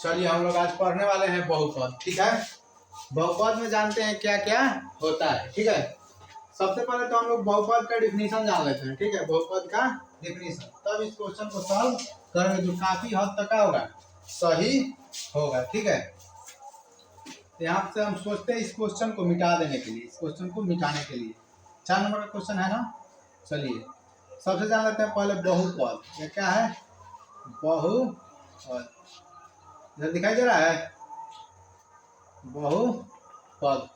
चलिए हम लोग आज पढ़ने वाले हैं बहुपद। ठीक है, बहुपद में जानते हैं क्या क्या होता है। ठीक है, सबसे पहले तो हम लोग बहुपद का डिफिनीशन जान लेते हैं। ठीक है, बहुपद का डिफिनीशन, तब इस क्वेश्चन को सॉल्व करेंगे जो काफी हद तक होगा सही होगा। ठीक है, यहाँ से हम सोचते हैं इस क्वेश्चन को मिटा देने के लिए, इस क्वेश्चन को मिटाने के लिए 4 नंबर का क्वेश्चन है ना। चलिए सबसे जान लेते हैं पहले बहुपद। ये क्या है? बहुपद इधर दिखाई दे रहा है, बहुपद।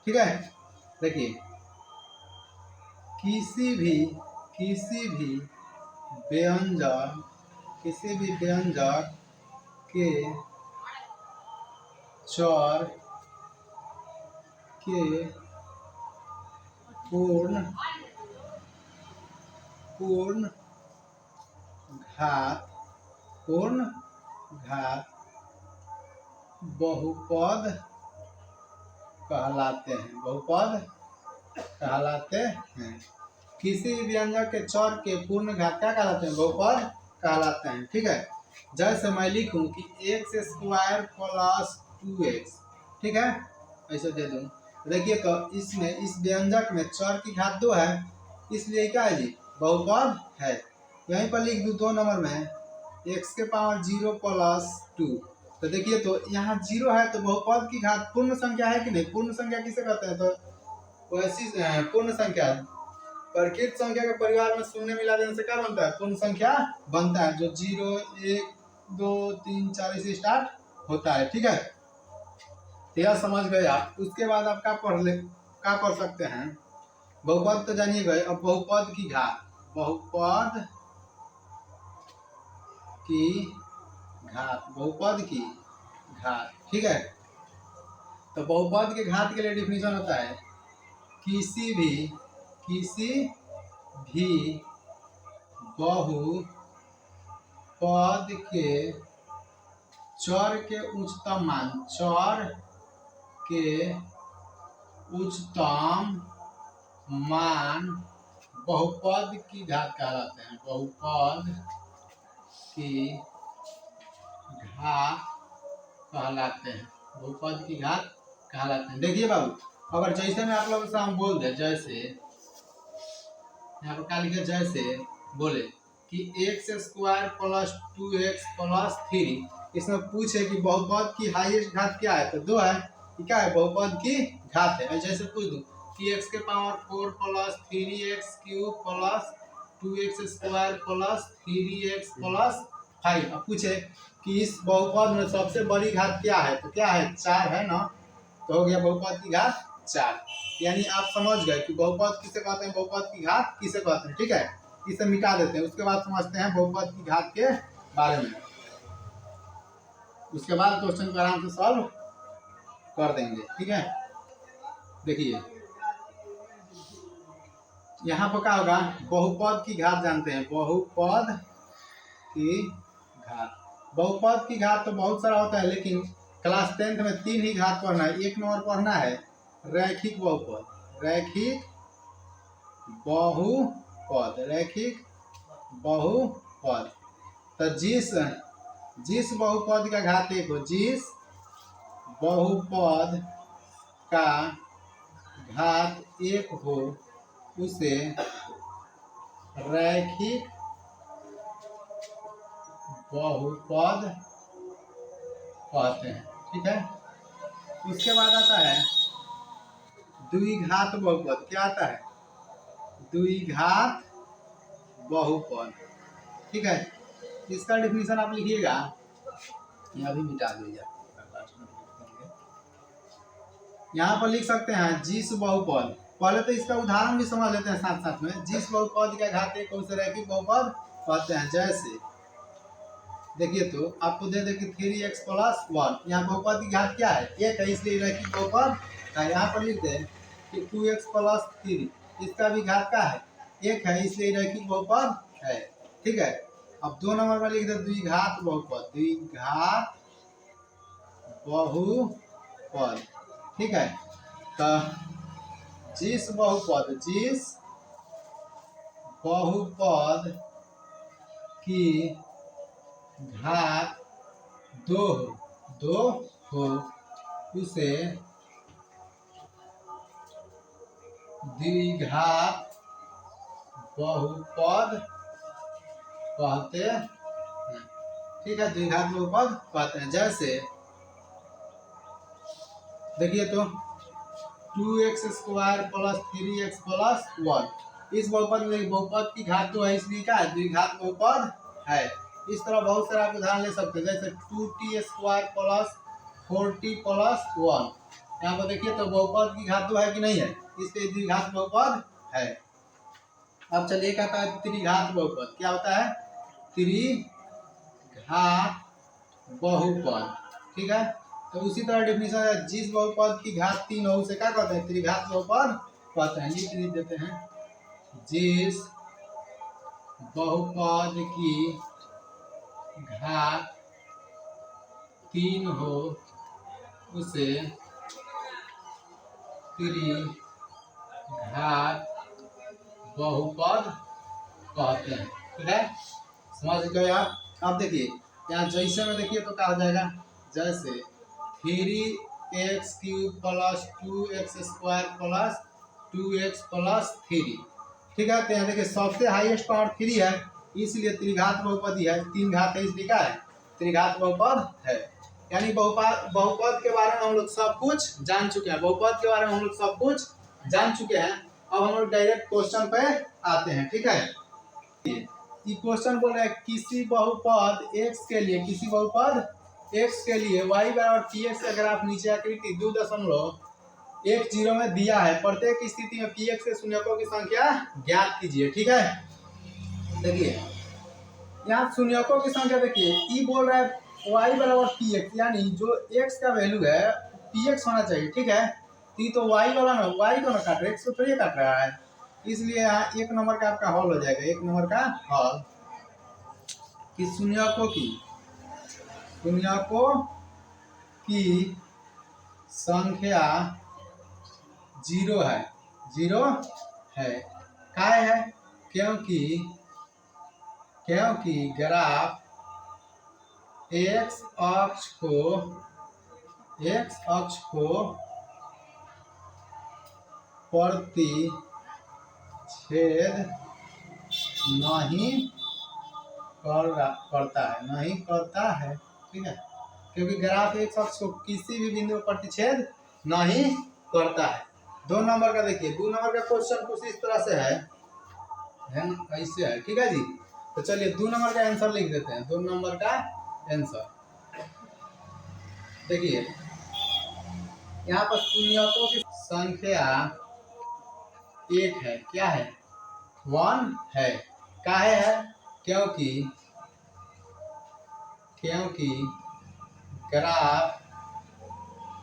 ठीक है, देखिए किसी भी व्यंजक के चर के पूर्ण घात बहुपद कहलाते हैं। बहुपद कहलाते हैं। किसी व्यंजक के चर के पूर्ण घात क्या कहलाते हैं? बहुपद कहलाते हैं। ठीक है, जैसे मैं लिखूं कि x² प्लस 2x, ठीक है, ऐसे दे दूं। देखिए तो इसमें इस व्यंजक में चर की घात 2 है, इसलिए क्या है जी? बहुपद है। यहीं पर लिख दूं 2 नंबर में x⁻0 प्लस 2। तो देखिए तो यहाँ 0 है तो बहुपद की घात पूर्ण संख्या है कि नहीं? पूर्ण संख्या किसे कहते हैं? तो वैसी पूर्ण संख्या प्रकृत संख्या के परिवार में शून्य मिला देने से क्या बनता है? पूर्ण संख्या बनता है, जो 0 1 2 3 4 से स्टार्ट होता है। ठीक है, यह समझ गए आप। उसके बाद आप क्या पढ़ सकते हैं? बहुपद तो जानिए गए, अब बहुपद की घात। बहुपद की घात। ठीक है, तो बहुपद के घात के लिए डिफिनीशन होता है किसी भी बहुपद के चर के उच्चतम मान बहुपद की घात कहलाते हैं। बहुपद की घात कहलाते हैं। बहुपद की घात कहलाते हैं। देखिए बाबू, अगर जैसे में आप लोगों से हम बोल दे, जैसे यहाँ पर क्या लिखे, जैसे बोले कि x² प्लस 2x प्लस 3, इसमें पूछे कि बहुपद की हाईएस्ट घात क्या है? तो 2 है, क्या है? बहुपद की घात है। जैसे पूछ दूं कि x⁴ plus 3x³ plus 2x² plus 3x plus 5। अब पूछे कि इस बहुपद में सबसे बड़ी घात क्या है? तो क्या है? 4 है ना, तो हो गया बहुपद की घात 4। यानी आप समझ गए कि बहुपद किसे कहते हैं, बहुपद की घात किसे कहते हैं। ठीक है, इसे मिटा देते हैं, उसके बाद समझते हैं बहुपद की घात के बारे में। उसके बाद क्वेश्चन को आराम से सॉल्व कर देंगे। ठीक है, देखिए यहाँ पर क्या होगा? बहुपद की घात जानते हैं, बहुपद की घात। बहुपद की घात तो बहुत सारा होता है, लेकिन क्लास 10th में 3 ही घात पढ़ना है। 1 नंबर पढ़ना है रैखिक बहुपद। रैखिक बहुपद। तो जिस बहुपद का घात 1 हो, जिस बहुपद का घात 1 हो, उसे रैखिक बहुपद कहते हैं। ठीक है, उसके बाद आता है द्विघात बहुपद। क्या आता है? द्विघात बहुपद। ठीक है, इसका डिफिनीशन आप लिखिएगा, यहाँ भी मिटा दीजिए। यहाँ पर लिख सकते हैं जिस बहुपद, पहले तो इसका उदाहरण भी समझ लेते हैं साथ साथ में। जिस बहुपद का घात 1 उसे रैखिक बहुपद कहते हैं। जैसे देखिए तो आपको दे दे कि 3x प्लस 1, यहाँ बहुपद की घात क्या है? 1 है, इसलिए रैखिक बहुपद है। यहाँ पर लिख दे कि 2x प्लस 3, इसका भी घात क्या है? 1 है, इसलिए रैखिक बहुपद है। ठीक है, अब 2 नंबर में लिख दे द्विघात बहुपद। द्विघात बहुपद। ठीक है, तो जिस बहुपद की घात दो हो उसे द्विघात बहुपद कहते हैं। ठीक है, द्विघात बहुपद कहते हैं। जैसे देखिए तो 2x² प्लस 3x प्लस 1, इस बहुपद में बहुपद की घात तो है, इसलिए क्या है, द्विघात बहुपद है। इस तरह बहुत सारा आप उदाहरण ले सकते हैं, जैसे 2t² प्लस 4t प्लस 1। यहाँ पर देखिए तो बहुपद की घात तो है कि नहीं है, इसलिए द्विघात बहुपद है। अब चलिए कहता है त्रिघात बहुपद, क्या होता है, त्रिघात बहुपद। ठीक है, तो उसी तरह डेफिनेशन है, जिस बहुपद की घात 3 हो उसे क्या कहते हैं, त्रिघात बहुपद कहते हैं। लिख देते हैं, जिस बहुपद की घात 3 हो उसे त्रिघात बहुपद कहते हैं। ठीक है, समझ गए आप। अब देखिए यहाँ जैसे में देखिए तो क्या हो जाएगा, जैसे 3x³ plus 2x² plus 2x plus 3। ठीक है, तो यहाँ देखिए सबसे हाईएस्ट पावर 3 है, इसलिए त्रिघात बहुपदी है। 3 घात है इसलिए क्या है, त्रिघात बहुपद है। यानी बहुपद के बारे में हम लोग सब कुछ जान चुके हैं, बहुपद के बारे में हम लोग सब कुछ जान चुके हैं। अब हम लोग डायरेक्ट क्वेश्चन पे आते हैं। ठीक है, ये क्वेश्चन बोल रहा है किसी बहुपद x के लिए, किसी बहुपद x के लिए y बराबर px का ग्राफ नीचे आकृति 2.10 में दिया है। प्रत्येक स्थिति में px के शून्यकों की संख्या ज्ञात कीजिए। ठीक है, देखिए यहाँ शून्यकों की संख्या देखिए, ई बोल रहा है y बराबर px, यानी जो x का वैल्यू है px होना चाहिए। ठीक है, तो y वाला ना, y को ना काट रहा है, x को थोड़ी काट रहा है, इसलिए यहाँ 1 नंबर का आपका हॉल हो जाएगा। 1 नंबर का हॉल कि शून्यकों की संख्या 0 है, 0 है। काय है, क्योंकि ग्राफ x अक्ष को प्रतिच्छेद नहीं करता है। ठीक है, क्योंकि ग्राफ x अक्ष को किसी भी बिंदु पर प्रतिच्छेद नहीं करता है। 2 नंबर का देखिए, 2 नंबर का क्वेश्चन कुछ इस तरह से है ऐसे है। ठीक है जी, तो चलिए 2 नंबर का आंसर लिख देते हैं। 2 नंबर का आंसर देखिए, यहाँ पर शून्यकों की संख्या 1 है, क्या है, 1 है। काहे है, क्योंकि ग्राफ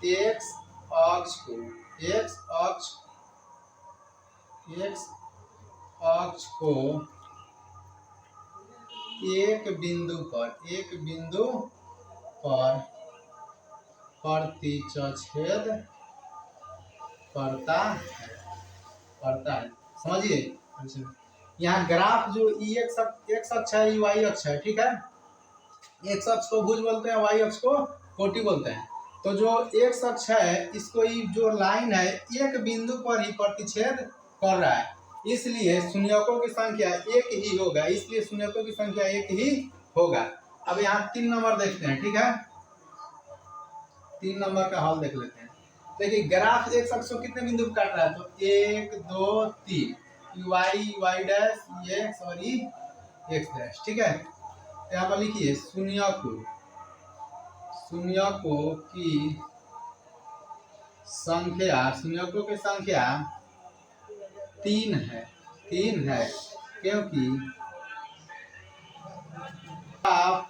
x अक्ष को एक बिंदु पर प्रतिच्छेद करता है। समझिए, यहाँ ग्राफ जो x अक्ष है, y अक्ष है। ठीक है, x अक्ष को भुज बोलते हैं, y अक्ष को कोटि बोलते हैं। तो जो x अक्ष है, इसको ये जो लाइन है एक बिंदु पर ही प्रतिच्छेद कर रहा है, इसलिए शून्यकों की संख्या 1 ही होगा। इसलिए शून्यकों की संख्या 1 ही होगा। अब यहाँ 3 नंबर देखते हैं। ठीक है, 3 नंबर का हल देख लेते हैं। देखिए ग्राफ x अक्ष को कितने बिंदु पर काट रहा है, तो 1 2 3, y डैश, x और x डैश। ठीक है, यहाँ पर लिखिए शून्यकों की संख्या 3 है, क्योंकि आप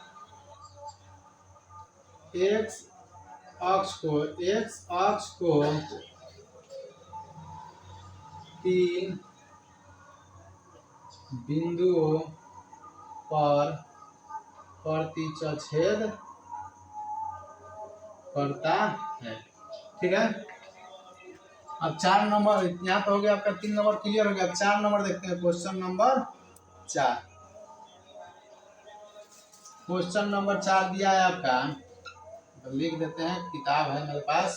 x अक्ष को 3 बिंदुओं पर प्रतिच्छेद करता है। ठीक है, अब 4 नंबर यहाँ पे हो गया आपका। 3 नंबर क्लियर हो गया। अब 4 नंबर देखते हैं। क्वेश्चन नंबर 4 दिया है आपका तो लिख देते हैं, किताब है मेरे पास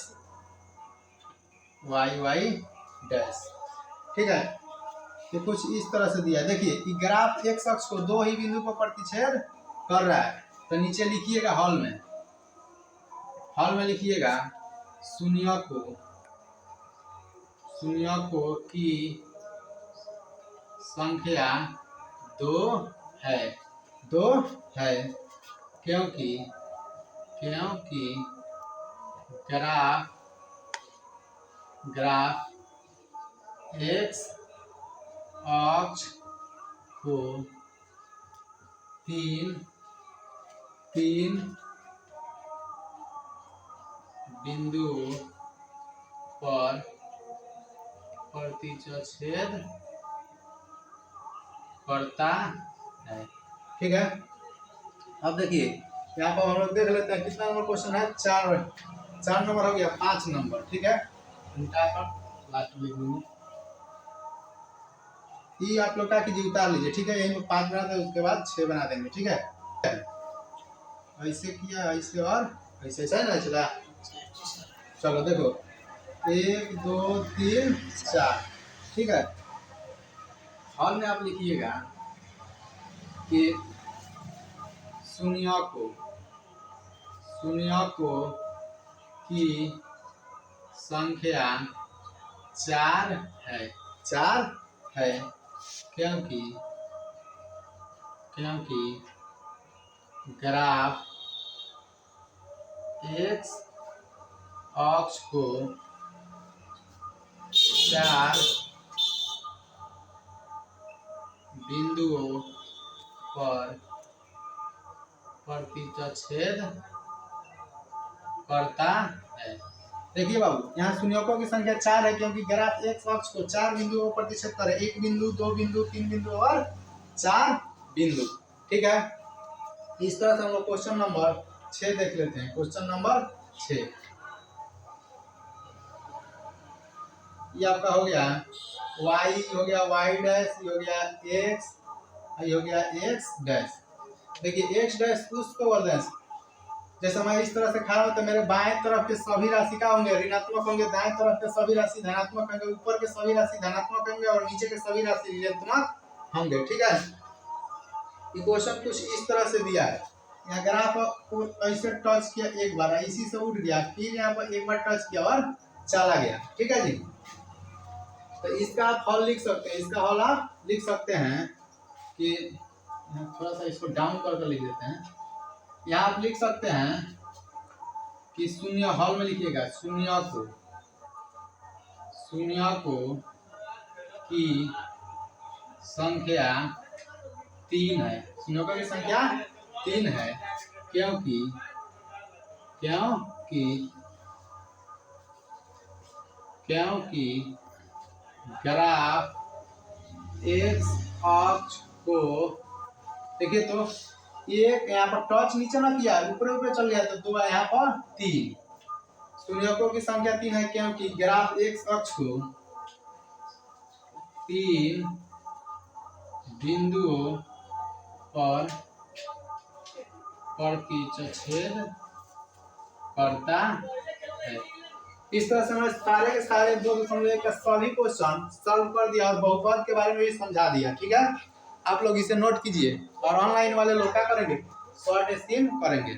YY डैश। ठीक है, ये कुछ इस तरह से दिया है। देखिए कि ग्राफ एक अक्ष को दो ही बिंदु पर प्रतिच्छेद कर रहा है। तो नीचे लिखिएगा हॉल में लिखिएगा शून्य को की संख्या 2 है क्योंकि ग्राफ एक्स अक्ष को तीन बिंदु पर प्रतिच्छेद करता है। ठीक है, अब देखिए यहाँ पर हम लोग देख लेते हैं कितना नंबर क्वेश्चन है। 4 नंबर हो गया, 5 नंबर। ठीक है, लास्ट में लिख दूंगी। ये आप लोग क्या कीजिए, उतार लीजिए। ठीक है, यहीं पर 5 बनाते हैं, उसके बाद 6 बना देंगे। ठीक है, ऐसे किया, ऐसे और ऐसे है ना। चला, चलो देखो 1 2 3 4। ठीक है, हॉल में आप लिखिएगा कि शून्य को की संख्या 4 है क्योंकि ग्राफ एक्स अक्ष को 4 बिंदुओं पर प्रतिच्छेद करता है। देखिए बाबू, यहाँ शून्यकों की संख्या 4 है क्योंकि ग्राफ एक्स अक्ष को 4 बिंदुओं पर प्रतिच्छेद करे। 1 बिंदु, 2 बिंदु, 3 बिंदु और 4 बिंदु। ठीक है, इस तरह से हम लोग क्वेश्चन नंबर 6 देख लेते हैं। क्वेश्चन नंबर 6 ये आपका हो गया y, हो गया y डैश, ये हो गया x, ये हो गया x डैश। देखिए x डैश उस को बोलते हैं, जैसे मैं इस तरह से खा रहा हूँ तो मेरे बाएं तरफ के सभी राशि का होंगे ऋणात्मक होंगे, दाएं तरफ के सभी राशि धनात्मक होंगे, ऊपर के सभी राशि धनात्मक होंगे और नीचे के सभी राशि ऋणात्मक होंगे। ठीक है, इक्वेशन कुछ इस तरह से दिया है। यहाँ ग्राफ को ऐसे टच किया एक बार, इसी से उठ गया, फिर यहाँ पर एक बार टच किया और चला गया। ठीक है जी, तो इसका आप हल लिख सकते हैं। इसका हल आप लिख सकते हैं कि थोड़ा सा इसको डाउन करके लिख देते हैं। यहाँ आप लिख सकते हैं कि शून्य, हल में लिखिएगा शून्य को की संख्या 3 है। शून्यकों की संख्या 3 है क्योंकि ग्राफ एक्स अक्ष को, देखिए तो एक यहाँ पर टच नीचे ना किया, ऊपर चल गया, तो 2 यहाँ पर 3। शून्यकों की संख्या 3 है क्योंकि ग्राफ एक्स अक्ष को 3 बिंदुओं पर प्रतिच्छेद करता है। इस तरह से मैं सारे के सारे 2.1 का सभी क्वेश्चन सॉल्व कर दिया और बहुपद के बारे में भी समझा दिया। ठीक है, आप लोग इसे नोट कीजिए और ऑनलाइन वाले लोग क्या करेंगे, शॉर्ट स्क्रीन करेंगे।